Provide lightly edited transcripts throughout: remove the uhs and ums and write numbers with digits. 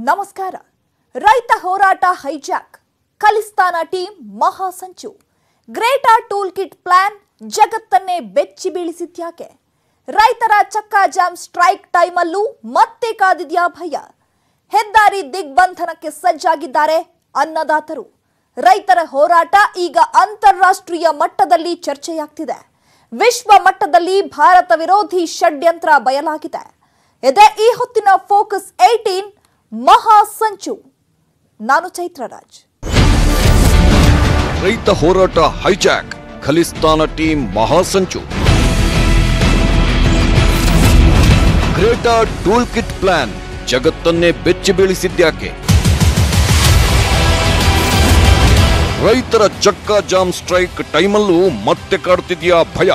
ನಮಸ್ಕಾರ. ರೈತ ಹೋರಾಟ ಹೈಜಾಕ್, ಖಲಿಸ್ತಾನ ಟೀಮ್ ಮಹಾಸಂಚು, ಗ್ರೇಟಾ ಟೂಲ್ ಕಿಟ್ ಪ್ಲಾನ್ ಜಗತ್ತನ್ನೇ ಬೆಚ್ಚಿ ಬೀಳಿಸಿದ್ಯಾಕೆ? ರೈತರ ಚಕ್ಕಾ ಜಾಮ್ ಸ್ಟ್ರೈಕ್ ಟೈಮಲ್ಲೂ ಮತ್ತೆ ಕಾದಿದ್ಯಾ ಭಯ? ಹೆದ್ದಾರಿ ದಿಗ್ಬಂಧನಕ್ಕೆ ಸಜ್ಜಾಗಿದ್ದಾರೆ ಅನ್ನದಾತರು. ರೈತರ ಹೋರಾಟ ಈಗ ಅಂತಾರಾಷ್ಟ್ರೀಯ ಮಟ್ಟದಲ್ಲಿ ಚರ್ಚೆಯಾಗ್ತಿದೆ. ವಿಶ್ವ ಮಟ್ಟದಲ್ಲಿ ಭಾರತ ವಿರೋಧಿ ಷಡ್ಯಂತ್ರ ಬಯಲಾಗಿದೆ. ಇದೇ ಈ ಹೊತ್ತಿನ ಫೋಕಸ್ 18 ಮಹಾಸಂಚು. ನಾನು ಚೈತ್ರರಾಜ್. ರೈತ ಹೋರಾಟ ಹೈಜಾಕ್, ಖಲಿಸ್ತಾನ ಟೀಮ್ ಮಹಾಸಂಚು, ಗ್ರೇಟಾ ಟೂಲ್ ಕಿಟ್ ಪ್ಲಾನ್ ಜಗತ್ತನ್ನೇ ಬೆಚ್ಚಿ ಬೀಳಿಸಿದ್ಯಾಕೆ? ರೈತರ ಚಕ್ಕಾ ಜಾಮ್ ಸ್ಟ್ರೈಕ್ ಟೈಮಲ್ಲೂ ಮತ್ತೆ ಕಾಡುತ್ತಿದೆಯಾ ಭಯ?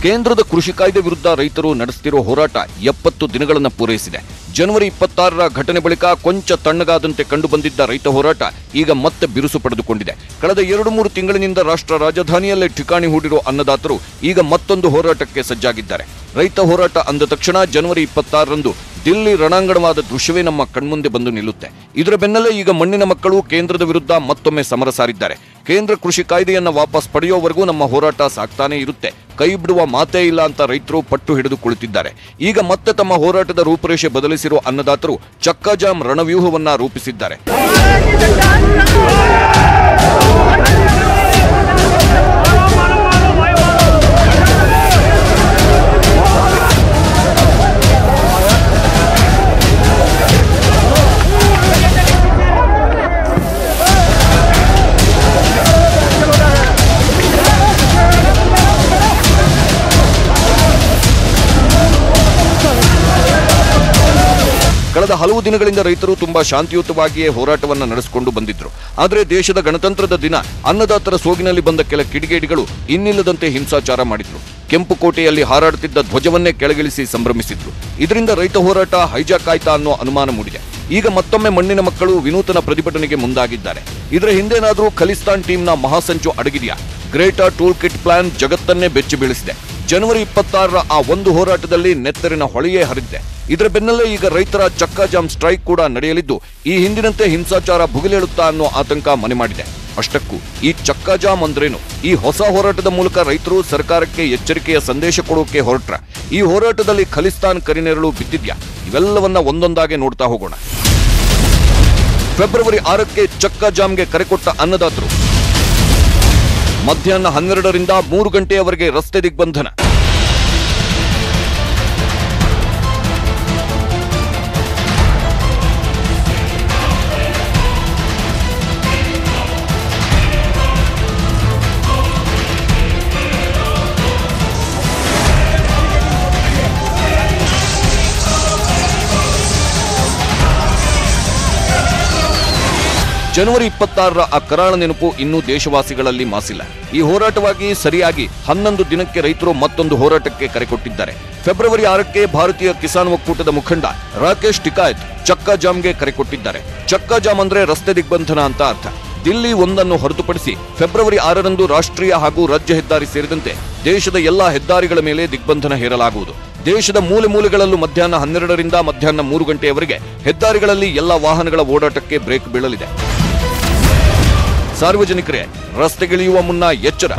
ಕೇಂದ್ರದ ಕೃಷಿ ಕಾಯ್ದೆ ವಿರುದ್ಧ ರೈತರು ನಡೆಸುತ್ತಿರುವ ಹೋರಾಟ 70 ದಿನಗಳನ್ನು ಪೂರೈಸಿದೆ. ಜನವರಿ 26ರ ಘಟನೆ ಬಳಿಕ ಕೊಂಚ ತಣ್ಣಗಾದಂತೆ ಕಂಡುಬಂದಿದ್ದ ರೈತ ಹೋರಾಟ ಈಗ ಮತ್ತೆ ಬಿರುಸು ಪಡೆದುಕೊಂಡಿದೆ. ಕಳೆದ 2-3 ತಿಂಗಳಿನಿಂದ ರಾಷ್ಟ್ರ ರಾಜಧಾನಿಯಲ್ಲೇ ಠಿಕಾಣಿ ಹೂಡಿರುವ ಅನ್ನದಾತರು ಈಗ ಮತ್ತೊಂದು ಹೋರಾಟಕ್ಕೆ ಸಜ್ಜಾಗಿದ್ದಾರೆ. ರೈತ ಹೋರಾಟ ಅಂದ ತಕ್ಷಣ ಜನವರಿ 26ರಂದು ದಿಲ್ಲಿ ರಣಾಂಗಣವಾದ ದೃಶ್ಯವೇ ನಮ್ಮ ಕಣ್ಮುಂದೆ ಬಂದು ನಿಲ್ಲುತ್ತೆ. ಇದರ ಬೆನ್ನಲ್ಲೇ ಈಗ ಮಣ್ಣಿನ ಮಕ್ಕಳು ಕೇಂದ್ರದ ವಿರುದ್ಧ ಮತ್ತೊಮ್ಮೆ ಸಮರ ಸಾರಿದ್ದಾರೆ. ಕೇಂದ್ರ ಕೃಷಿ ಕಾಯ್ದೆಯನ್ನ ವಾಪಸ್ ಪಡೆಯುವವರೆಗೂ ನಮ್ಮ ಹೋರಾಟ ಸಾಕ್ತಾನೇ ಇರುತ್ತೆ, ಕೈ ಬಿಡುವ ಮಾತೇ ಇಲ್ಲ ಅಂತ ರೈತರು ಪಟ್ಟು ಹಿಡಿದು ಕುಳಿತಿದ್ದಾರೆ. ಈಗ ಮತ್ತೆ ತಮ್ಮ ಹೋರಾಟದ ರೂಪುರೇಷೆ ಬದಲಿಸಿರುವ ಅನ್ನದಾತರು ಚಕ್ಕಾ ಜಾಮ್ ರಣವ್ಯೂಹವನ್ನ ರೂಪಿಸಿದ್ದಾರೆ. ಕಳೆದ ಹಲವು ದಿನಗಳಿಂದ ರೈತರು ತುಂಬಾ ಶಾಂತಿಯುತವಾಗಿಯೇ ಹೋರಾಟವನ್ನು ನಡೆಸಿಕೊಂಡು ಬಂದಿದ್ರು. ಆದರೆ ದೇಶದ ಗಣತಂತ್ರದ ದಿನ ಅನ್ನದಾತರ ಸೋಗಿನಲ್ಲಿ ಬಂದ ಕೆಲ ಕಿಡಿಗೇಡಿಗಳು ಇನ್ನಿಲ್ಲದಂತೆ ಹಿಂಸಾಚಾರ ಮಾಡಿದ್ರು. ಕೆಂಪುಕೋಟೆಯಲ್ಲಿ ಹಾರಾಡುತ್ತಿದ್ದ ಧ್ವಜವನ್ನೇ ಕೆಳಗಿಳಿಸಿ ಸಂಭ್ರಮಿಸಿದ್ರು. ಇದರಿಂದ ರೈತ ಹೋರಾಟ ಹೈಜಾಕ್ ಆಯ್ತಾ ಅನ್ನೋ ಅನುಮಾನ ಮೂಡಿದೆ. ಈಗ ಮತ್ತೊಮ್ಮೆ ಮಣ್ಣಿನ ಮಕ್ಕಳು ವಿನೂತನ ಪ್ರತಿಭಟನೆಗೆ ಮುಂದಾಗಿದ್ದಾರೆ. ಇದರ ಹಿಂದೇನಾದ್ರೂ ಖಲಿಸ್ತಾನ್ ಟೀಮ್ನ ಮಹಾಸಂಚು ಅಡಗಿದೆಯಾ? ಗ್ರೇಟಾ ಟೂಲ್ ಕಿಟ್ ಪ್ಲಾನ್ ಜಗತ್ತನ್ನೇ ಬೆಚ್ಚಿ ಬೀಳಿಸಿದೆ. ಜನವರಿ 26ರ ಆ ಒಂದು ಹೋರಾಟದಲ್ಲಿ ನೆತ್ತರಿನ ಹೊಳೆಯೇ ಹರಿದಿದೆ. ಇದರ ಬೆನ್ನಲ್ಲೇ ಈಗ ರೈತರ ಚಕ್ಕಾ ಜಾಮ್ ಸ್ಟ್ರೈಕ್ ಕೂಡ ನಡೆಯಲಿದ್ದು, ಈ ಹಿಂದಿನಂತೆ ಹಿಂಸಾಚಾರ ಭುಗಿಲೇಳುತ್ತಾ ಅನ್ನೋ ಆತಂಕ ಮನೆ ಮಾಡಿದೆ. ಅಷ್ಟಕ್ಕೂ ಈ ಚಕ್ಕಾ ಜಾಮ್ ಅಂದ್ರೇನು? ಈ ಹೊಸ ಹೋರಾಟದ ಮೂಲಕ ರೈತರು ಸರ್ಕಾರಕ್ಕೆ ಎಚ್ಚರಿಕೆಯ ಸಂದೇಶ ಕೊಡೋಕೆ ಹೊರಟ್ರ? ಈ ಹೋರಾಟದಲ್ಲಿ ಖಲಿಸ್ತಾನ್ ಕರಿನೆರಳು ಬಿದ್ದಿದ್ಯಾ? ಇವೆಲ್ಲವನ್ನ ಒಂದೊಂದಾಗೆ ನೋಡ್ತಾ ಹೋಗೋಣ. ಫೆಬ್ರವರಿ 6ಕ್ಕೆ ಚಕ್ಕಾ ಜಾಮ್ಗೆ ಕರೆಕೊಟ್ಟ ಅನ್ನದಾತರು. ಮಧ್ಯಾಹ್ನ 12ರಿಂದ 3 ಗಂಟೆಯವರೆಗೆ ರಸ್ತೆ ದಿಗ್ಬಂಧನ. ಜನವರಿ 26ರ ಆ ಕರಾಳ ನೆನಪು ಇನ್ನೂ ದೇಶವಾಸಿಗಳಲ್ಲಿ ಮಾಸಿಲ್ಲ. ಈ ಹೋರಾಟವಾಗಿ ಸರಿಯಾಗಿ 11 ದಿನಕ್ಕೆ ರೈತರು ಮತ್ತೊಂದು ಹೋರಾಟಕ್ಕೆ ಕರೆಕೊಟ್ಟಿದ್ದಾರೆ. ಫೆಬ್ರವರಿ 6ಕ್ಕೆ ಭಾರತೀಯ ಕಿಸಾನ್ ಒಕ್ಕೂಟದ ಮುಖಂಡ ರಾಕೇಶ್ ಟಿಕಾಯತ್ ಚಕ್ಕಾ ಜಾಮ್ಗೆ ಕರೆಕೊಟ್ಟಿದ್ದಾರೆ. ಚಕ್ಕಾ ಜಾಮ್ ಅಂದ್ರೆ ರಸ್ತೆ ದಿಗ್ಬಂಧನ ಅಂತ ಅರ್ಥ. ದಿಲ್ಲಿ ಒಂದನ್ನು ಹೊರತುಪಡಿಸಿ ಫೆಬ್ರವರಿ 6ರಂದು ರಾಷ್ಟ್ರೀಯ ಹಾಗೂ ರಾಜ್ಯ ಹೆದ್ದಾರಿ ಸೇರಿದಂತೆ ದೇಶದ ಎಲ್ಲಾ ಹೆದ್ದಾರಿಗಳ ಮೇಲೆ ದಿಗ್ಬಂಧನ ಹೇರಲಾಗುವುದು. ದೇಶದ ಮೂಲೆ ಮೂಲೆಗಳಲ್ಲೂ ಮಧ್ಯಾಹ್ನ 12ರಿಂದ ಮಧ್ಯಾಹ್ನ 3 ಗಂಟೆಯವರೆಗೆ ಹೆದ್ದಾರಿಗಳಲ್ಲಿ ಎಲ್ಲಾ ವಾಹನಗಳ ಓಡಾಟಕ್ಕೆ ಬ್ರೇಕ್ ಬೀಳಲಿದೆ. ಸಾರ್ವಜನಿಕರೇ, ರಸ್ತೆಗಿಳಿಯುವ ಮುನ್ನ ಎಚ್ಚರ.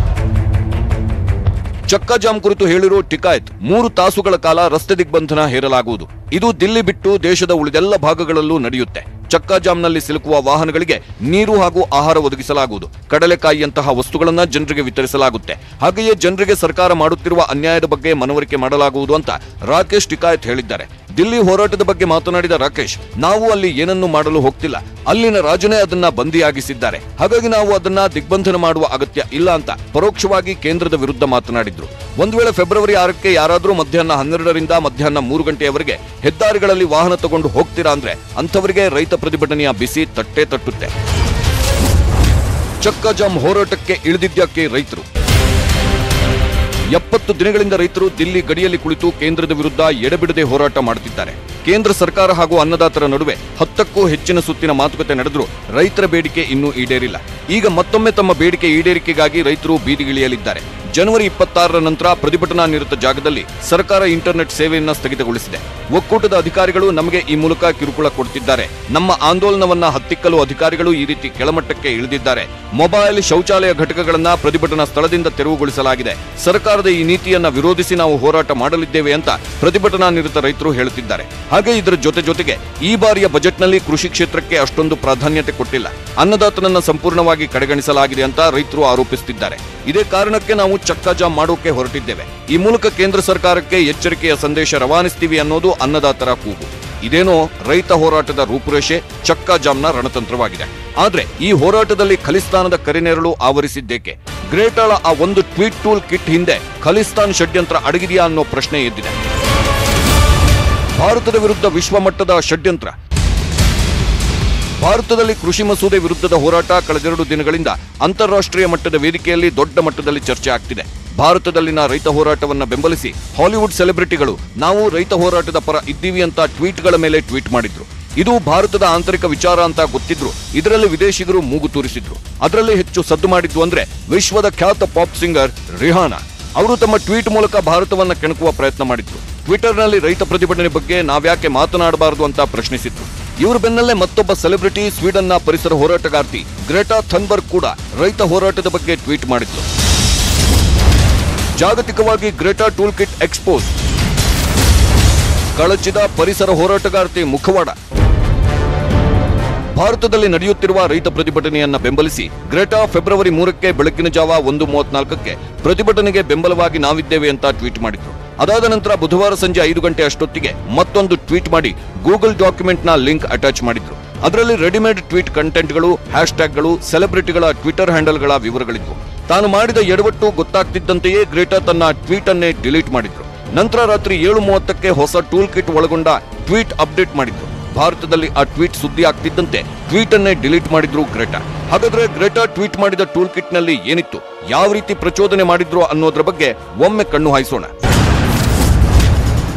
ಚಕ್ಕಾ ಜಾಮ್ ಕುರಿತು ಹೇಳಿರೋ ಟಿಕಾಯತ್ 3 ತಾಸುಗಳ ಕಾಲ ರಸ್ತೆ ದಿಗ್ಬಂಧನ ಹೇರಲಾಗುವುದು. ಇದು ದಿಲ್ಲಿ ಬಿಟ್ಟು ದೇಶದ ಉಳಿದೆಲ್ಲ ಭಾಗಗಳಲ್ಲೂ ನಡೆಯುತ್ತೆ. ಚಕ್ಕಾ ಜಾಮ್ನಲ್ಲಿ ಸಿಲುಕುವ ವಾಹನಗಳಿಗೆ ನೀರು ಹಾಗೂ ಆಹಾರ ಒದಗಿಸಲಾಗುವುದು. ಕಡಲೆಕಾಯಿಯಂತಹ ವಸ್ತುಗಳನ್ನ ಜನರಿಗೆ ವಿತರಿಸಲಾಗುತ್ತೆ. ಹಾಗೆಯೇ ಜನರಿಗೆ ಸರ್ಕಾರ ಮಾಡುತ್ತಿರುವ ಅನ್ಯಾಯದ ಬಗ್ಗೆ ಮನವರಿಕೆ ಮಾಡಲಾಗುವುದು ಅಂತ ರಾಕೇಶ್ ಟಿಕಾಯತ್ ಹೇಳಿದ್ದಾರೆ. ದಿಲ್ಲಿ ಹೋರಾಟದ ಬಗ್ಗೆ ಮಾತನಾಡಿದ ರಾಕೇಶ್, ನಾವು ಅಲ್ಲಿ ಏನನ್ನು ಮಾಡಲು ಹೋಗ್ತಿಲ್ಲ, ಅಲ್ಲಿನ ರಾಜನೇ ಅದನ್ನ ಬಂದಿಯಾಗಿಸಿದ್ದಾರೆ, ಹಾಗಾಗಿ ನಾವು ಅದನ್ನ ದಿಗ್ಬಂಧನ ಮಾಡುವ ಅಗತ್ಯ ಇಲ್ಲ ಅಂತ ಪರೋಕ್ಷವಾಗಿ ಕೇಂದ್ರದ ವಿರುದ್ಧ ಮಾತನಾಡಿದ್ರು. ಒಂದು ವೇಳೆ ಫೆಬ್ರವರಿ 6ಕ್ಕೆ ಯಾರಾದ್ರೂ ಮಧ್ಯಾಹ್ನ 12ರಿಂದ ಮಧ್ಯಾಹ್ನ 3 ಗಂಟೆಯವರೆಗೆ ಹೆದ್ದಾರಿಗಳಲ್ಲಿ ವಾಹನ ತಗೊಂಡು ಹೋಗ್ತೀರಾ ಅಂದ್ರೆ ಅಂಥವರಿಗೆ ರೈತ ಪ್ರತಿಭಟನೆಯ ಬಿಸಿ ತಟ್ಟೆ ತಟ್ಟುತ್ತೆ. ಚಕ್ಕ ಜಾಮ್ ಹೋರಾಟಕ್ಕೆ ಇಳಿದಿದ್ಯಾಕೆ ರೈತರು? 70 ದಿನಗಳಿಂದ ರೈತರು ದಿಲ್ಲಿ ಗಡಿಯಲ್ಲಿ ಕುಳಿತು ಕೇಂದ್ರದ ವಿರುದ್ಧ ಎಡೆಬಿಡದೆ ಹೋರಾಟ ಮಾಡುತ್ತಿದ್ದಾರೆ. ಕೇಂದ್ರ ಸರ್ಕಾರ ಹಾಗೂ ಅನ್ನದಾತರ ನಡುವೆ 10ಕ್ಕೂ ಹೆಚ್ಚಿನ ಸುತ್ತಿನ ಮಾತುಕತೆ ನಡೆದರೂ ರೈತರ ಬೇಡಿಕೆ ಇನ್ನೂ ಈಡೇರಿಲ್ಲ. ಈಗ ಮತ್ತೊಮ್ಮೆ ತಮ್ಮ ಬೇಡಿಕೆ ಈಡೇರಿಕೆಗಾಗಿ ರೈತರು ಬೀದಿಗಿಳಿಯಲಿದ್ದಾರೆ. ಜನವರಿ 26ರ ನಂತರ ಪ್ರತಿಭಟನಾ ನಿರತ ಜಾಗದಲ್ಲಿ ಸರ್ಕಾರ ಇಂಟರ್ನೆಟ್ ಸೇವೆಯನ್ನ ಸ್ಥಗಿತಗೊಳಿಸಿದೆ. ಒಕ್ಕೂಟದ ಅಧಿಕಾರಿಗಳು ನಮಗೆ ಈ ಮೂಲಕ ಕಿರುಕುಳ ಕೊಡುತ್ತಿದ್ದಾರೆ, ನಮ್ಮ ಆಂದೋಲನವನ್ನ ಹತ್ತಿಕ್ಕಲು ಅಧಿಕಾರಿಗಳು ಈ ರೀತಿ ಕೆಳಮಟ್ಟಕ್ಕೆ ಇಳಿದಿದ್ದಾರೆ, ಮೊಬೈಲ್ ಶೌಚಾಲಯ ಘಟಕಗಳನ್ನ ಪ್ರತಿಭಟನಾ ಸ್ಥಳದಿಂದ ತೆರವುಗೊಳಿಸಲಾಗಿದೆ, ಸರ್ಕಾರದ ಈ ನೀತಿಯನ್ನ ವಿರೋಧಿಸಿ ನಾವು ಹೋರಾಟ ಮಾಡಲಿದ್ದೇವೆ ಅಂತ ಪ್ರತಿಭಟನಾ ನಿರತ ರೈತರು ಹೇಳುತ್ತಿದ್ದಾರೆ. ಹಾಗೆ ಇದರ ಜೊತೆಗೆ ಈ ಬಾರಿಯ ಬಜೆಟ್ನಲ್ಲಿ ಕೃಷಿ ಕ್ಷೇತ್ರಕ್ಕೆ ಅಷ್ಟೊಂದು ಪ್ರಾಧಾನ್ಯತೆ ಕೊಟ್ಟಿಲ್ಲ, ಅನ್ನದಾತನನ್ನ ಸಂಪೂರ್ಣವಾಗಿ ಕಡೆಗಣಿಸಲಾಗಿದೆ ಅಂತ ರೈತರು ಆರೋಪಿಸುತ್ತಿದ್ದಾರೆ. ಇದೇ ಕಾರಣಕ್ಕೆ ನಾವು ಚಕ್ಕಾ ಜಾಮ್ ಮಾಡೋಕೆ ಹೊರಟಿದ್ದೇವೆ, ಈ ಮೂಲಕ ಕೇಂದ್ರ ಸರ್ಕಾರಕ್ಕೆ ಎಚ್ಚರಿಕೆಯ ಸಂದೇಶ ರವಾನಿಸ್ತೀವಿ ಅನ್ನೋದು ಅನ್ನದಾತರ ಕೂಗು. ಇದೇನೋ ರೈತ ಹೋರಾಟದ ರೂಪುರೇಷೆ, ಚಕ್ಕಾ ಜಾಮ್ನ ರಣತಂತ್ರವಾಗಿದೆ. ಆದ್ರೆ ಈ ಹೋರಾಟದಲ್ಲಿ ಖಲಿಸ್ತಾನದ ಕರಿನೆರಳು ಆವರಿಸಿದ್ದೇಕೆ? ಗ್ರೇಟಾಳ ಆ ಒಂದು ಟ್ವೀಟ್ ಟೂಲ್ ಕಿಟ್ ಹಿಂದೆ ಖಲಿಸ್ತಾನ್ ಷಡ್ಯಂತ್ರ ಅಡಗಿದೆಯಾ ಅನ್ನೋ ಪ್ರಶ್ನೆ ಎದ್ದಿದೆ. ಭಾರತದ ವಿರುದ್ಧ ವಿಶ್ವಮಟ್ಟದ ಷಡ್ಯಂತ್ರ. ಭಾರತದಲ್ಲಿ ಕೃಷಿ ಮಸೂದೆ ವಿರುದ್ಧದ ಹೋರಾಟ ಕಳೆದೆರಡು ದಿನಗಳಿಂದ ಅಂತಾರಾಷ್ಟ್ರೀಯ ಮಟ್ಟದ ವೇದಿಕೆಯಲ್ಲಿ ದೊಡ್ಡ ಮಟ್ಟದಲ್ಲಿ ಚರ್ಚೆ ಆಗ್ತಿದೆ. ಭಾರತದಲ್ಲಿನ ರೈತ ಹೋರಾಟವನ್ನ ಬೆಂಬಲಿಸಿ ಹಾಲಿವುಡ್ ಸೆಲೆಬ್ರಿಟಿಗಳು ನಾವು ರೈತ ಹೋರಾಟದ ಪರ ಇದ್ದೀವಿ ಅಂತ ಟ್ವೀಟ್ಗಳ ಮೇಲೆ ಟ್ವೀಟ್ ಮಾಡಿದ್ರು. ಇದು ಭಾರತದ ಆಂತರಿಕ ವಿಚಾರ ಅಂತ ಗೊತ್ತಿದ್ರು ಇದರಲ್ಲಿ ವಿದೇಶಿಗರು ಮೂಗು ತೂರಿಸಿದ್ರು. ಅದರಲ್ಲಿ ಹೆಚ್ಚು ಸದ್ದು ಮಾಡಿದ್ದು ಅಂದ್ರೆ ವಿಶ್ವದ ಖ್ಯಾತ ಪಾಪ್ ಸಿಂಗರ್ ರಿಹಾನಾ. ಅವರು ತಮ್ಮ ಟ್ವೀಟ್ ಮೂಲಕ ಭಾರತವನ್ನ ಕೆಣಕುವ ಪ್ರಯತ್ನ ಮಾಡಿದ್ರು. ಟ್ವಿಟರ್ನಲ್ಲಿ ರೈತ ಪ್ರತಿಭಟನೆ ಬಗ್ಗೆ ನಾವ್ಯಾಕೆ ಮಾತನಾಡಬಾರದು ಅಂತ ಪ್ರಶ್ನಿಸಿದ್ರು. ಇವರು ಬೆನ್ನಲ್ಲೇ ಮತ್ತೊಬ್ಬ ಸೆಲೆಬ್ರಿಟಿ ಸ್ವೀಡನ್ನ ಪರಿಸರ ಹೋರಾಟಗಾರ್ತಿ ಗ್ರೆಟಾ ಥನ್ಬರ್ಗ್ ಕೂಡ ರೈತ ಹೋರಾಟದ ಬಗ್ಗೆ ಟ್ವೀಟ್ ಮಾಡಿದ್ರು. ಜಾಗತಿಕವಾಗಿ ಗ್ರೆಟಾ ಟೂಲ್ ಕಿಟ್ ಎಕ್ಸ್ಪೋಸ್. ಕಳಚಿದ ಪರಿಸರ ಹೋರಾಟಗಾರ್ತಿ ಮುಖವಾಡ. ಭಾರತದಲ್ಲಿ ನಡೆಯುತ್ತಿರುವ ರೈತ ಪ್ರತಿಭಟನೆಯನ್ನ ಬೆಂಬಲಿಸಿ ಗ್ರೆಟಾ ಫೆಬ್ರವರಿ 3ಕ್ಕೆ ಬೆಳಗಿನ ಜಾವ 1:34ಕ್ಕೆ ಪ್ರತಿಭಟನೆಗೆ ಬೆಂಬಲವಾಗಿ ನಾವಿದ್ದೇವೆ ಅಂತ ಟ್ವೀಟ್ ಮಾಡಿದ್ರು. ಅದಾದ ನಂತರ ಬುಧವಾರ ಸಂಜೆ 5 ಗಂಟೆ ಅಷ್ಟೊತ್ತಿಗೆ ಮತ್ತೊಂದು ಟ್ವೀಟ್ ಮಾಡಿ ಗೂಗಲ್ ಡಾಕ್ಯುಮೆಂಟ್ನ ಲಿಂಕ್ ಅಟ್ಯಾಚ್ ಮಾಡಿದ್ರು. ಅದರಲ್ಲಿ ರೆಡಿಮೇಡ್ ಟ್ವೀಟ್ ಕಂಟೆಂಟ್ಗಳು, ಹ್ಯಾಶ್ಟ್ಯಾಗ್ಗಳು, ಸೆಲೆಬ್ರಿಟಿಗಳ ಟ್ವಿಟರ್ ಹ್ಯಾಂಡಲ್ಗಳ ವಿವರಗಳಿದ್ವು. ತಾನು ಮಾಡಿದ ಎಡವಟ್ಟು ಗೊತ್ತಾಗ್ತಿದ್ದಂತೆಯೇ ಗ್ರೆಟಾ ತನ್ನ ಟ್ವೀಟ್ ಅನ್ನೇ ಡಿಲೀಟ್ ಮಾಡಿದ್ರು. ನಂತರ ರಾತ್ರಿ 7:30ಕ್ಕೆ ಹೊಸ ಟೂಲ್ ಕಿಟ್ ಒಳಗೊಂಡ ಟ್ವೀಟ್ ಅಪ್ಡೇಟ್ ಮಾಡಿದ್ರು. ಭಾರತದಲ್ಲಿ ಆ ಟ್ವೀಟ್ ಸುದ್ದಿ ಆಗ್ತಿದ್ದಂತೆ ಟ್ವೀಟ್ ಅನ್ನೇ ಡಿಲೀಟ್ ಮಾಡಿದ್ರು ಗ್ರೆಟಾ. ಹಾಗಾದ್ರೆ ಗ್ರೆಟಾ ಟ್ವೀಟ್ ಮಾಡಿದ ಟೂಲ್ ಕಿಟ್ ನಲ್ಲಿ ಏನಿತ್ತು, ಯಾವ ರೀತಿ ಪ್ರಚೋದನೆ ಮಾಡಿದ್ರು ಅನ್ನೋದ್ರ ಬಗ್ಗೆ ಒಮ್ಮೆ ಕಣ್ಣು ಹಾಯಿಸೋಣ.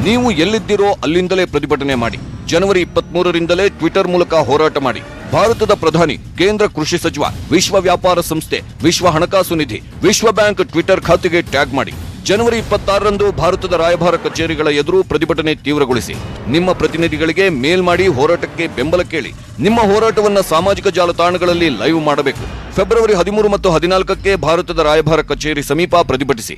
ನೀವು ಎಲ್ಲಿದ್ದೀರೋ ಅಲ್ಲಿಂದಲೇ ಪ್ರತಿಭಟನೆ ಮಾಡಿ. ಜನವರಿ 23ರಿಂದಲೇ ಟ್ವಿಟರ್ ಮೂಲಕ ಹೋರಾಟ ಮಾಡಿ. ಭಾರತದ ಪ್ರಧಾನಿ, ಕೇಂದ್ರ ಕೃಷಿ ಸಚಿವ, ವಿಶ್ವ ವ್ಯಾಪಾರ ಸಂಸ್ಥೆ, ವಿಶ್ವ ಹಣಕಾಸು ನಿಧಿ, ವಿಶ್ವ ಬ್ಯಾಂಕ್ ಟ್ವಿಟರ್ ಖಾತೆಗೆ ಟ್ಯಾಗ್ ಮಾಡಿ. ಜನವರಿ 26ರಂದು ಭಾರತದ ರಾಯಭಾರ ಕಚೇರಿಗಳ ಎದುರು ಪ್ರತಿಭಟನೆ ತೀವ್ರಗೊಳಿಸಿ. ನಿಮ್ಮ ಪ್ರತಿನಿಧಿಗಳಿಗೆ ಮೇಲ್ ಮಾಡಿ ಹೋರಾಟಕ್ಕೆ ಬೆಂಬಲ ಕೇಳಿ. ನಿಮ್ಮ ಹೋರಾಟವನ್ನ ಸಾಮಾಜಿಕ ಜಾಲತಾಣಗಳಲ್ಲಿ ಲೈವ್ ಮಾಡಬೇಕು. ಫೆಬ್ರವರಿ 13 ಮತ್ತು 14ಕ್ಕೆ ಭಾರತದ ರಾಯಭಾರ ಕಚೇರಿ ಸಮೀಪ ಪ್ರತಿಭಟಿಸಿ.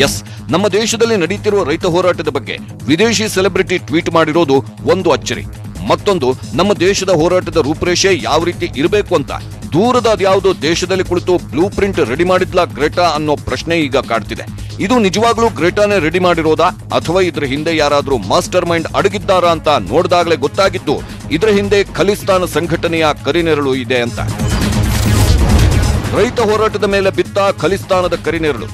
ಎಸ್, ನಮ್ಮ ದೇಶದಲ್ಲಿ ನಡೆಯುತ್ತಿರುವ ರೈತ ಹೋರಾಟದ ಬಗ್ಗೆ ವಿದೇಶಿ ಸೆಲೆಬ್ರಿಟಿ ಟ್ವೀಟ್ ಮಾಡಿರೋದು ಒಂದು ಅಚ್ಚರಿ. ಮತ್ತೊಂದು, ನಮ್ಮ ದೇಶದ ಹೋರಾಟದ ರೂಪುರೇಷೆ ಯಾವ ರೀತಿ ಇರಬೇಕು ಅಂತ ದೂರದ ಅದ್ಯಾವುದೋ ದೇಶದಲ್ಲಿ ಕುಳಿತು ಬ್ಲೂ ಪ್ರಿಂಟ್ ರೆಡಿ ಮಾಡಿದ್ಲಾ ಗ್ರೆಟಾ ಅನ್ನೋ ಪ್ರಶ್ನೆ ಈಗ ಕಾಡ್ತಿದೆ. ಇದು ನಿಜವಾಗ್ಲೂ ಗ್ರೆಟಾನೇ ರೆಡಿ ಮಾಡಿರೋದಾ ಅಥವಾ ಇದರ ಹಿಂದೆ ಯಾರಾದ್ರೂ ಮಾಸ್ಟರ್ ಮೈಂಡ್ ಅಡಗಿದ್ದಾರಾ ಅಂತ ನೋಡಿದಾಗಲೇ ಗೊತ್ತಾಗಿದ್ದು ಇದರ ಹಿಂದೆ ಖಲಿಸ್ತಾನ ಸಂಘಟನೆಯ ಕರಿನೆರಳು ಇದೆ ಅಂತ. ರೈತ ಹೋರಾಟದ ಮೇಲೆ ಬಿತ್ತ ಖಲಿಸ್ತಾನದ ಕರಿನೆರಳು.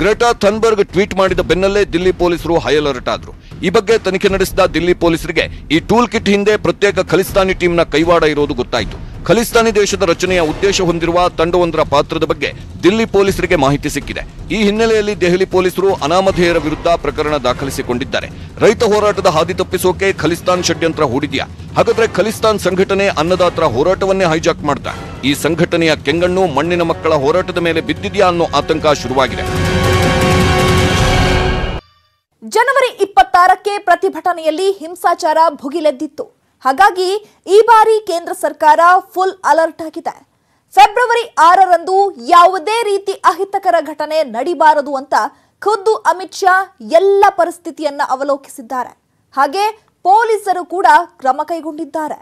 ಗ್ರೆಟಾ ಥನ್ಬರ್ಗ್ ಟ್ವೀಟ್ ಮಾಡಿದ ಬೆನ್ನಲ್ಲೇ ದಿಲ್ಲಿ ಪೊಲೀಸರು ಹೈ ಅಲರ್ಟ್ ಆದ್ರು. ಈ ಬಗ್ಗೆ ತನಿಖೆ ನಡೆಸಿದ ದಿಲ್ಲಿ ಪೊಲೀಸರಿಗೆ ಈ ಟೂಲ್ ಕಿಟ್ ಹಿಂದೆ ಪ್ರತ್ಯೇಕ ಖಲಿಸ್ತಾನಿ ಟೀಮ್ನ ಕೈವಾಡ ಇರೋದು ಗೊತ್ತಾಯಿತು. ಖಲಿಸ್ತಾನಿ ದೇಶದ ರಚನೆಯ ಉದ್ದೇಶ ಹೊಂದಿರುವ ತಂಡವೊಂದರ ಪಾತ್ರದ ಬಗ್ಗೆ ದಿಲ್ಲಿ ಪೊಲೀಸರಿಗೆ ಮಾಹಿತಿ ಸಿಕ್ಕಿದೆ. ಈ ಹಿನ್ನೆಲೆಯಲ್ಲಿ ದೆಹಲಿ ಪೊಲೀಸರು ಅನಾಮಧೇಯರ ವಿರುದ್ಧ ಪ್ರಕರಣ ದಾಖಲಿಸಿಕೊಂಡಿದ್ದಾರೆ. ರೈತ ಹೋರಾಟದ ಹಾದಿ ತಪ್ಪಿಸೋಕೆ ಖಲಿಸ್ತಾನ್ ಷಡ್ಯಂತ್ರ ಹೂಡಿದ್ಯಾ? ಹಾಗಾದ್ರೆ ಖಲಿಸ್ತಾನ್ ಸಂಘಟನೆ ಅನ್ನದಾತರ ಹೋರಾಟವನ್ನೇ ಹೈಜಾಕ್ ಮಾಡ್ತಾ ಈ ಸಂಘಟನೆಯ ಕೆಂಗಣ್ಣು ಮಣ್ಣಿನ ಮಕ್ಕಳ ಹೋರಾಟದ ಮೇಲೆ ಬಿದ್ದಿದ್ಯಾ ಅನ್ನೋ ಆತಂಕ ಶುರುವಾಗಿದೆ. ಜನವರಿ 26ಕ್ಕೆ ಪ್ರತಿಭಟನೆಯಲ್ಲಿ ಹಿಂಸಾಚಾರ ಭುಗಿಲೆದ್ದಿತ್ತು. ಹಾಗಾಗಿ ಈ ಬಾರಿ ಕೇಂದ್ರ ಸರ್ಕಾರ ಫುಲ್ ಅಲರ್ಟ್ ಆಗಿದೆ. ಫೆಬ್ರವರಿ 6ರಂದು ಯಾವುದೇ ರೀತಿ ಅಹಿತಕರ ಘಟನೆ ನಡಿಬಾರದು ಅಂತ ಖುದ್ದು ಅಮಿತ್ ಶಾ ಎಲ್ಲ ಪರಿಸ್ಥಿತಿಯನ್ನ ಅವಲೋಕಿಸಿದ್ದಾರೆ. ಹಾಗೆ ಪೊಲೀಸರು ಕೂಡ ಕ್ರಮ ಕೈಗೊಂಡಿದ್ದಾರೆ.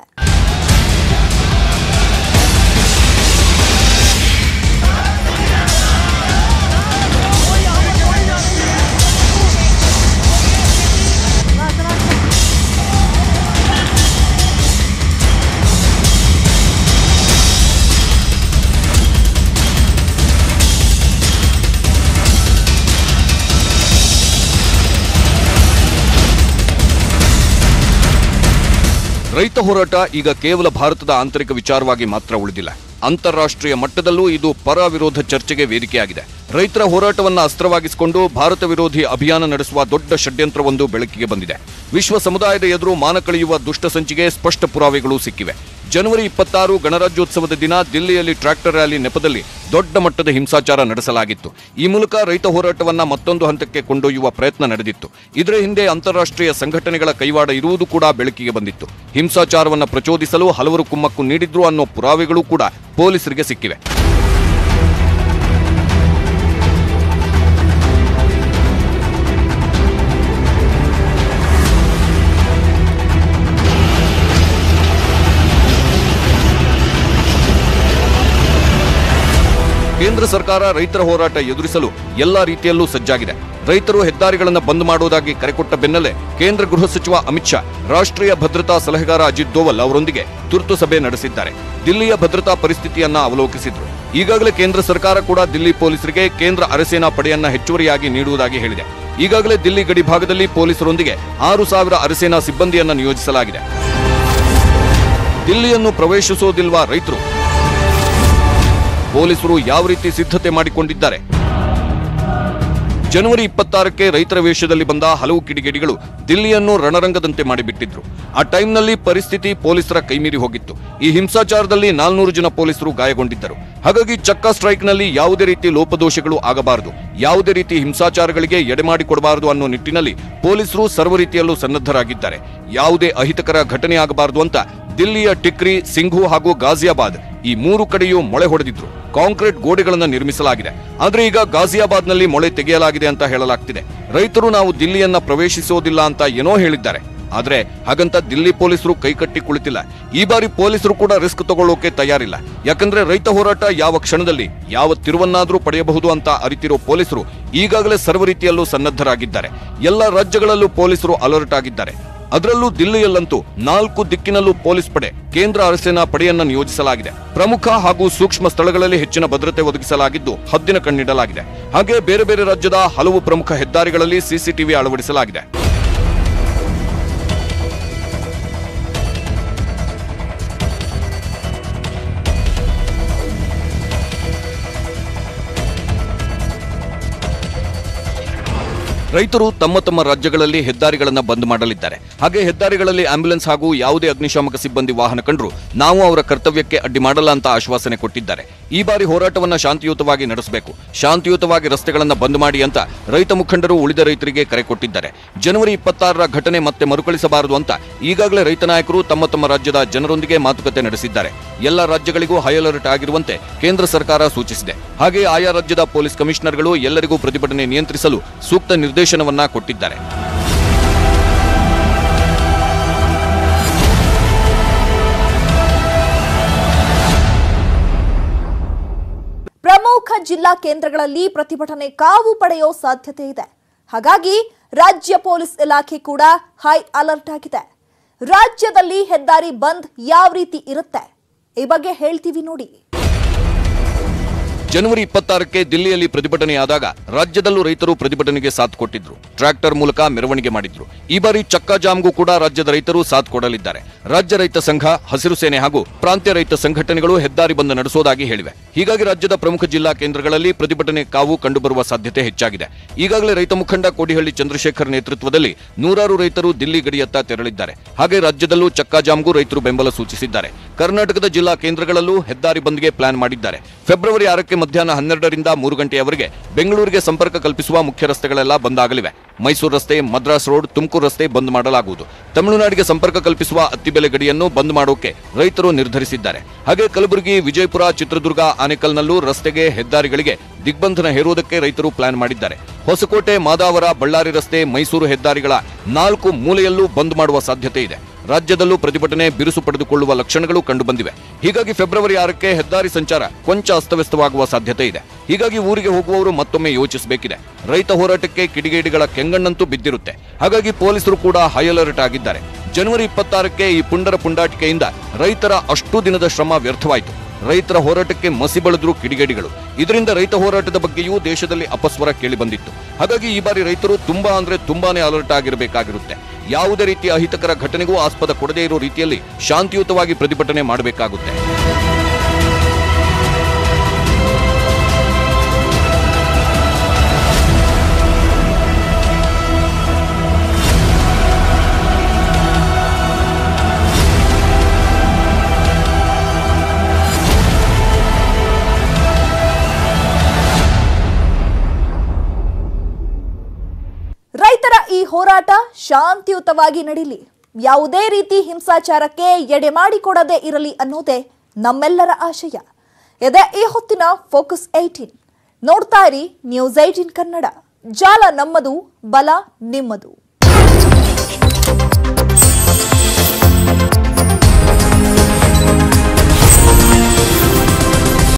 ರೈತ ಹೋರಾಟ ಈಗ ಕೇವಲ ಭಾರತದ ಆಂತರಿಕ ವಿಚಾರವಾಗಿ ಮಾತ್ರ ಉಳಿದಿಲ್ಲ. ಅಂತಾರಾಷ್ಟ್ರೀಯ ಮಟ್ಟದಲ್ಲೂ ಇದು ಪರ ವಿರೋಧ ಚರ್ಚೆಗೆ ವೇದಿಕೆಯಾಗಿದೆ. ರೈತರ ಹೋರಾಟವನ್ನು ಅಸ್ತ್ರವಾಗಿಸಿಕೊಂಡು ಭಾರತ ವಿರೋಧಿ ಅಭಿಯಾನ ನಡೆಸುವ ದೊಡ್ಡ ಷಡ್ಯಂತ್ರವೊಂದು ಬೆಳಕಿಗೆ ಬಂದಿದೆ. ವಿಶ್ವ ಸಮುದಾಯದ ಎದುರು ಮಾನ ಕಳೆಯುವ ದುಷ್ಟ ಸಂಚಿಗೆ ಸ್ಪಷ್ಟ ಪುರಾವೆಗಳು ಸಿಕ್ಕಿವೆ. ಜನವರಿ 26 ಗಣರಾಜ್ಯೋತ್ಸವದ ದಿನ ದಿಲ್ಲಿಯಲ್ಲಿ ಟ್ರ್ಯಾಕ್ಟರ್ ರ್ಯಾಲಿ ನೆಪದಲ್ಲಿ ದೊಡ್ಡ ಮಟ್ಟದ ಹಿಂಸಾಚಾರ ನಡೆಸಲಾಗಿತ್ತು. ಈ ಮೂಲಕ ರೈತ ಹೋರಾಟವನ್ನ ಮತ್ತೊಂದು ಹಂತಕ್ಕೆ ಕೊಂಡೊಯ್ಯುವ ಪ್ರಯತ್ನ ನಡೆದಿತ್ತು. ಇದರ ಹಿಂದೆ ಅಂತಾರಾಷ್ಟ್ರೀಯ ಸಂಘಟನೆಗಳ ಕೈವಾಡ ಇರುವುದು ಕೂಡ ಬೆಳಕಿಗೆ ಬಂದಿತ್ತು. ಹಿಂಸಾಚಾರವನ್ನು ಪ್ರಚೋದಿಸಲು ಹಲವರು ಕುಮ್ಮಕ್ಕು ನೀಡಿದ್ರು ಅನ್ನೋ ಪುರಾವೆಗಳು ಕೂಡ ಪೊಲೀಸರಿಗೆ ಸಿಕ್ಕಿವೆ. ಕೇಂದ್ರ ಸರ್ಕಾರ ರೈತರ ಹೋರಾಟ ಎದುರಿಸಲು ಎಲ್ಲಾ ರೀತಿಯಲ್ಲೂ ಸಜ್ಜಾಗಿದೆ. ರೈತರು ಹೆದ್ದಾರಿಗಳನ್ನು ಬಂದ್ ಮಾಡುವುದಾಗಿ ಕರೆಕೊಟ್ಟ ಬೆನ್ನಲ್ಲೇ ಕೇಂದ್ರ ಗೃಹ ಸಚಿವ ಅಮಿತ್ ಶಾ ರಾಷ್ಟ್ರೀಯ ಭದ್ರತಾ ಸಲಹೆಗಾರ ಅಜಿತ್ ದೋವಲ್ ಅವರೊಂದಿಗೆ ತುರ್ತು ಸಭೆ ನಡೆಸಿದ್ದಾರೆ. ದಿಲ್ಲಿಯ ಭದ್ರತಾ ಪರಿಸ್ಥಿತಿಯನ್ನ ಅವಲೋಕಿಸಿದ್ರು. ಈಗಾಗಲೇ ಕೇಂದ್ರ ಸರ್ಕಾರ ಕೂಡ ದಿಲ್ಲಿ ಪೊಲೀಸರಿಗೆ ಕೇಂದ್ರ ಅರೆಸೇನಾ ಪಡೆಯನ್ನ ಹೆಚ್ಚುವರಿಯಾಗಿ ನೀಡುವುದಾಗಿ ಹೇಳಿದೆ. ಈಗಾಗಲೇ ದಿಲ್ಲಿ ಗಡಿ ಭಾಗದಲ್ಲಿ ಪೊಲೀಸರೊಂದಿಗೆ 6,000 ಅರೆಸೇನಾ ಸಿಬ್ಬಂದಿಯನ್ನ ನಿಯೋಜಿಸಲಾಗಿದೆ. ದಿಲ್ಲಿಯನ್ನು ಪ್ರವೇಶಿಸುವುದಿಲ್ವಾ ರೈತರು? ಪೊಲೀಸರು ಯಾವ ರೀತಿ ಸಿದ್ಧತೆ ಮಾಡಿಕೊಂಡಿದ್ದಾರೆ? ಜನವರಿ 26ಕ್ಕೆ ರೈತರ ವೇಷದಲ್ಲಿ ಬಂದ ಹಲವು ಕಿಡಿಗೇಡಿಗಳು ದಿಲ್ಲಿಯನ್ನು ರಣರಂಗದಂತೆ ಮಾಡಿಬಿಟ್ಟಿದ್ರು. ಆ ಟೈಮ್ನಲ್ಲಿ ಪರಿಸ್ಥಿತಿ ಪೊಲೀಸರ ಕೈಮೀರಿ ಹೋಗಿತ್ತು. ಈ ಹಿಂಸಾಚಾರದಲ್ಲಿ 400 ಜನ ಪೊಲೀಸರು ಗಾಯಗೊಂಡಿದ್ದರು. ಹಾಗಾಗಿ ಚಕ್ಕಾ ಸ್ಟ್ರೈಕ್ನಲ್ಲಿ ಯಾವುದೇ ರೀತಿ ಲೋಪದೋಷಗಳು ಆಗಬಾರದು, ಯಾವುದೇ ರೀತಿ ಹಿಂಸಾಚಾರಗಳಿಗೆ ಎಡೆಮಾಡಿಕೊಡಬಾರದು ಅನ್ನೋ ನಿಟ್ಟಿನಲ್ಲಿ ಪೊಲೀಸರು ಸರ್ವ ರೀತಿಯಲ್ಲೂ ಸನ್ನದ್ಧರಾಗಿದ್ದಾರೆ. ಯಾವುದೇ ಅಹಿತಕರ ಘಟನೆ ಆಗಬಾರದು ಅಂತ ದಿಲ್ಲಿಯ ಟಿಕ್ರಿ, ಸಿಂಘು ಹಾಗೂ ಗಾಜಿಯಾಬಾದ್ ಈ 3 ಕಡೆಯೂ ಮೊಳೆ ಹೊಡೆದಿದ್ರು. ಕಾಂಕ್ರೀಟ್ ಗೋಡೆಗಳನ್ನು ನಿರ್ಮಿಸಲಾಗಿದೆ. ಆದ್ರೆ ಈಗ ಗಾಜಿಯಾಬಾದ್ನಲ್ಲಿ ಮೊಳೆ ತೆಗೆಯಲಾಗಿದೆ ಅಂತ ಹೇಳಲಾಗ್ತಿದೆ. ರೈತರು ನಾವು ದಿಲ್ಲಿಯನ್ನ ಪ್ರವೇಶಿಸೋದಿಲ್ಲ ಅಂತ ಏನೋ ಹೇಳಿದ್ದಾರೆ. ಆದ್ರೆ ಹಾಗಂತ ದಿಲ್ಲಿ ಪೊಲೀಸರು ಕೈಕಟ್ಟಿ ಕುಳಿತಿಲ್ಲ. ಈ ಬಾರಿ ಪೊಲೀಸರು ಕೂಡ ರಿಸ್ಕ್ ತಗೊಳ್ಳೋಕೆ ತಯಾರಿಲ್ಲ. ಯಾಕಂದ್ರೆ ರೈತ ಹೋರಾಟ ಯಾವ ಕ್ಷಣದಲ್ಲಿ ಯಾವ ತಿರುವನ್ನಾದ್ರೂ ಪಡೆಯಬಹುದು ಅಂತ ಅರಿತಿರೋ ಪೊಲೀಸರು ಈಗಾಗಲೇ ಸರ್ವ ರೀತಿಯಲ್ಲೂ ಸನ್ನದ್ಧರಾಗಿದ್ದಾರೆ. ಎಲ್ಲ ರಾಜ್ಯಗಳಲ್ಲೂ ಪೊಲೀಸರು ಅಲರ್ಟ್ ಆಗಿದ್ದಾರೆ. ಅದರಲ್ಲೂ ದಿಲ್ಲಿಯಲ್ಲಂತೂ 4 ದಿಕ್ಕಿನಲ್ಲೂ ಪೊಲೀಸ್ ಪಡೆ, ಕೇಂದ್ರ ಅರೆಸೇನಾ ಪಡೆಯನ್ನ ನಿಯೋಜಿಸಲಾಗಿದೆ. ಪ್ರಮುಖ ಹಾಗೂ ಸೂಕ್ಷ್ಮ ಸ್ಥಳಗಳಲ್ಲಿ ಹೆಚ್ಚಿನ ಭದ್ರತೆ ಒದಗಿಸಲಾಗಿದ್ದು ಹದ್ದಿನ ಕಣ್ಣಿಡಲಾಗಿದೆ. ಹಾಗೆ ಬೇರೆ ಬೇರೆ ರಾಜ್ಯದ ಹಲವು ಪ್ರಮುಖ ಹೆದ್ದಾರಿಗಳಲ್ಲಿ ಸಿಸಿಟಿವಿ ಅಳವಡಿಸಲಾಗಿದೆ. ರೈತರು ತಮ್ಮ ತಮ್ಮ ರಾಜ್ಯಗಳಲ್ಲಿ ಹೆದ್ದಾರಿಗಳನ್ನು ಬಂದ್ ಮಾಡಲಿದ್ದಾರೆ. ಹಾಗೆ ಹೆದ್ದಾರಿಗಳಲ್ಲಿ ಆಂಬ್ಯುಲೆನ್ಸ್ ಹಾಗೂ ಯಾವುದೇ ಅಗ್ನಿಶಾಮಕ ಸಿಬ್ಬಂದಿ ವಾಹನ ಕಂಡ್ರು ನಾವು ಅವರ ಕರ್ತವ್ಯಕ್ಕೆ ಅಡ್ಡಿ ಮಾಡಲ್ಲ ಅಂತ ಆಶ್ವಾಸನೆ ಕೊಟ್ಟಿದ್ದಾರೆ. ಈ ಬಾರಿ ಹೋರಾಟವನ್ನ ಶಾಂತಿಯುತವಾಗಿ ನಡೆಸಬೇಕು, ಶಾಂತಿಯುತವಾಗಿ ರಸ್ತೆಗಳನ್ನು ಬಂದ್ ಮಾಡಿ ಅಂತ ರೈತ ಮುಖಂಡರು ಉಳಿದ ರೈತರಿಗೆ ಕರೆ ಕೊಟ್ಟಿದ್ದಾರೆ. ಜನವರಿ 26ರ ಘಟನೆ ಮತ್ತೆ ಮರುಕಳಿಸಬಾರದು ಅಂತ ಈಗಾಗಲೇ ರೈತ ನಾಯಕರು ತಮ್ಮ ತಮ್ಮ ರಾಜ್ಯದ ಜನರೊಂದಿಗೆ ಮಾತುಕತೆ ನಡೆಸಿದ್ದಾರೆ. ಎಲ್ಲ ರಾಜ್ಯಗಳಿಗೂ ಹೈ ಅಲರ್ಟ್ ಆಗಿರುವಂತೆ ಕೇಂದ್ರ ಸರ್ಕಾರ ಸೂಚಿಸಿದೆ. ಹಾಗೆ ಆಯಾ ರಾಜ್ಯದ ಪೊಲೀಸ್ ಕಮಿಷನರ್ಗಳು ಎಲ್ಲರಿಗೂ ಪ್ರತಿಭಟನೆ ನಿಯಂತ್ರಿಸಲು ಸೂಕ್ತ ನಿರ್ದೇಶನವನ್ನ ಕೊಟ್ಟಿದ್ದಾರೆ. ಪ್ರಮುಖ ಜಿಲ್ಲಾ ಕೇಂದ್ರಗಳಲ್ಲಿ ಪ್ರತಿಭಟನೆ ಕಾವು ಪಡೆಯೋ ಸಾಧ್ಯತೆ ಇದೆ. ಹಾಗಾಗಿ ರಾಜ್ಯ ಪೊಲೀಸ್ ಇಲಾಖೆ ಕೂಡ ಹೈ ಅಲರ್ಟ್ ಆಗಿದೆ. ರಾಜ್ಯದಲ್ಲಿ ಹೆದ್ದಾರಿ ಬಂದ್ ಯಾವ ರೀತಿ ಇರುತ್ತೆ ಈ ಬಗ್ಗೆ ಹೇಳ್ತೀವಿ ನೋಡಿ. ಜನವರಿ 26ಕ್ಕೆ ದಿಲ್ಲಿಯಲ್ಲಿ ಪ್ರತಿಭಟನೆಯಾದಾಗ ರಾಜ್ಯದಲ್ಲೂ ರೈತರು ಪ್ರತಿಭಟನೆಗೆ ಸಾಥ್ ಕೊಟ್ಟಿದ್ರು. ಟ್ರ್ಯಾಕ್ಟರ್ ಮೂಲಕ ಮೆರವಣಿಗೆ ಮಾಡಿದ್ರು. ಈ ಬಾರಿ ಚಕ್ಕಾ ಜಾಮ್ಗೂ ಕೂಡ ರಾಜ್ಯದ ರೈತರು ಸಾಥ್ ಕೊಡಲಿದ್ದಾರೆ. ರಾಜ್ಯ ರೈತ ಸಂಘ, ಹಸಿರು ಸೇನೆ ಹಾಗೂ ಪ್ರಾಂತ್ಯ ರೈತ ಸಂಘಟನೆಗಳು ಹೆದ್ದಾರಿ ಬಂದ್ ನಡೆಸೋದಾಗಿ ಹೇಳಿವೆ. ಹೀಗಾಗಿ ರಾಜ್ಯದ ಪ್ರಮುಖ ಜಿಲ್ಲಾ ಕೇಂದ್ರಗಳಲ್ಲಿ ಪ್ರತಿಭಟನೆ ಕಾವು ಕಂಡುಬರುವ ಸಾಧ್ಯತೆ ಹೆಚ್ಚಾಗಿದೆ. ಈಗಾಗಲೇ ರೈತ ಮುಖಂಡ ಕೋಡಿಹಳ್ಳಿ ಚಂದ್ರಶೇಖರ್ ನೇತೃತ್ವದಲ್ಲಿ 100 ರೈತರು ದಿಲ್ಲಿ ಗಡಿಯತ್ತ ತೆರಳಿದ್ದಾರೆ. ಹಾಗೆ ರಾಜ್ಯದಲ್ಲೂ ಚಕ್ಕಾ ಜಾಮ್ಗೂ ರೈತರು ಬೆಂಬಲ ಸೂಚಿಸಿದ್ದಾರೆ. ಕರ್ನಾಟಕದ ಜಿಲ್ಲಾ ಕೇಂದ್ರಗಳಲ್ಲೂ ಹೆದ್ದಾರಿ ಬಂದ್ಗೆ ಪ್ಲಾನ್ ಮಾಡಿದ್ದಾರೆ. ಫೆಬ್ರವರಿ 6ಕ್ಕೆ ಮಧ್ಯಾಹ್ನ 12ರಿಂದ 3 ಗಂಟೆಯವರೆಗೆ ಬೆಂಗಳೂರಿಗೆ ಸಂಪರ್ಕ ಕಲ್ಪಿಸುವ ಮುಖ್ಯ ರಸ್ತೆಗಳೆಲ್ಲ ಬಂದ್ ಆಗಲಿವೆ. ಮೈಸೂರು ರಸ್ತೆ, ಮದ್ರಾಸ್ ರೋಡ್, ತುಮಕೂರು ರಸ್ತೆ ಬಂದ್ ಮಾಡಲಾಗುವುದು. ತಮಿಳುನಾಡಿಗೆ ಸಂಪರ್ಕ ಕಲ್ಪಿಸುವ ಅತ್ತಿಬೆಲೆ ಗಡಿಯನ್ನು ಬಂದ್ ಮಾಡೋಕೆ ರೈತರು ನಿರ್ಧರಿಸಿದ್ದಾರೆ. ಹಾಗೆ ಕಲಬುರಗಿ, ವಿಜಯಪುರ, ಚಿತ್ರದುರ್ಗ, ಆನೇಕಲ್ನಲ್ಲೂ ರಸ್ತೆಗೆ, ಹೆದ್ದಾರಿಗಳಿಗೆ ದಿಗ್ಬಂಧನ ಹೇರುವುದಕ್ಕೆ ರೈತರು ಪ್ಲಾನ್ ಮಾಡಿದ್ದಾರೆ. ಹೊಸಕೋಟೆ, ಮಾದಾವರ, ಬಳ್ಳಾರಿ ರಸ್ತೆ, ಮೈಸೂರು ಹೆದ್ದಾರಿಗಳ 4 ಮೂಲೆಯಲ್ಲೂ ಬಂದ್ ಮಾಡುವ ಸಾಧ್ಯತೆ ಇದೆ. ರಾಜ್ಯದಲ್ಲೂ ಪ್ರತಿಭಟನೆ ಬಿರುಸು ಪಡೆದುಕೊಳ್ಳುವ ಲಕ್ಷಣಗಳು ಕಂಡುಬಂದಿವೆ. ಹೀಗಾಗಿ ಫೆಬ್ರವರಿ 6ಕ್ಕೆ ಹೆದ್ದಾರಿ ಸಂಚಾರ ಕೊಂಚ ಅಸ್ತವ್ಯಸ್ತವಾಗುವ ಸಾಧ್ಯತೆ ಇದೆ. ಹೀಗಾಗಿ ಊರಿಗೆ ಹೋಗುವವರು ಮತ್ತೊಮ್ಮೆ ಯೋಚಿಸಬೇಕಿದೆ. ರೈತ ಹೋರಾಟಕ್ಕೆ ಕಿಡಿಗೇಡಿಗಳ ಕೆಂಗಣ್ಣಂತೂ ಬಿದ್ದಿರುತ್ತೆ. ಹಾಗಾಗಿ ಪೊಲೀಸರು ಕೂಡ ಹೈ ಅಲರ್ಟ್ ಆಗಿದ್ದಾರೆ. ಜನವರಿ 26ಕ್ಕೆ ಈ ಪುಂಡರ ಪುಂಡಾಟಿಕೆಯಿಂದ ರೈತರ ಅಷ್ಟು ದಿನದ ಶ್ರಮ ವ್ಯರ್ಥವಾಯಿತು. ರೈತರ ಹೋರಾಟಕ್ಕೆ ಮಸಿ ಬಳಿದ್ರು ಕಿಡಿಗೇಡಿಗಳು. ಇದರಿಂದ ರೈತ ಹೋರಾಟದ ಬಗ್ಗೆಯೂ ದೇಶದಲ್ಲಿ ಅಪಸ್ವರ ಕೇಳಿ ಬಂದಿತ್ತು. ಹಾಗಾಗಿ ಈ ಬಾರಿ ರೈತರು ತುಂಬಾನೇ ಅಲರ್ಟ್ ಆಗಿರಬೇಕಾಗಿರುತ್ತೆ. ಯಾವುದೇ ರೀತಿಯ ಅಹಿತಕರ ಘಟನೆಗೂ ಆಸ್ಪದ ಕೊಡದೇ ಇರೋ ರೀತಿಯಲ್ಲಿ ಶಾಂತಿಯುತವಾಗಿ ಪ್ರತಿಭಟನೆ ಮಾಡಬೇಕಾಗುತ್ತೆ. ರೈತರ ಈ ಹೋರಾಟ ಶಾಂತಿಯುತವಾಗಿ ನಡೀಲಿ, ಯಾವುದೇ ರೀತಿ ಹಿಂಸಾಚಾರಕ್ಕೆ ಎಡೆ ಮಾಡಿಕೊಡದೇ ಇರಲಿ ಅನ್ನೋದೇ ನಮ್ಮೆಲ್ಲರ ಆಶಯ. ಇದೇ ಈ ಹೊತ್ತಿನ ಫೋಕಸ್ 18. ನೋಡ್ತಾ ಇರಿ ನ್ಯೂಸ್ 18 ಕನ್ನಡ. ಜಾಲ ನಮ್ಮದು, ಬಲ ನಿಮ್ಮದು.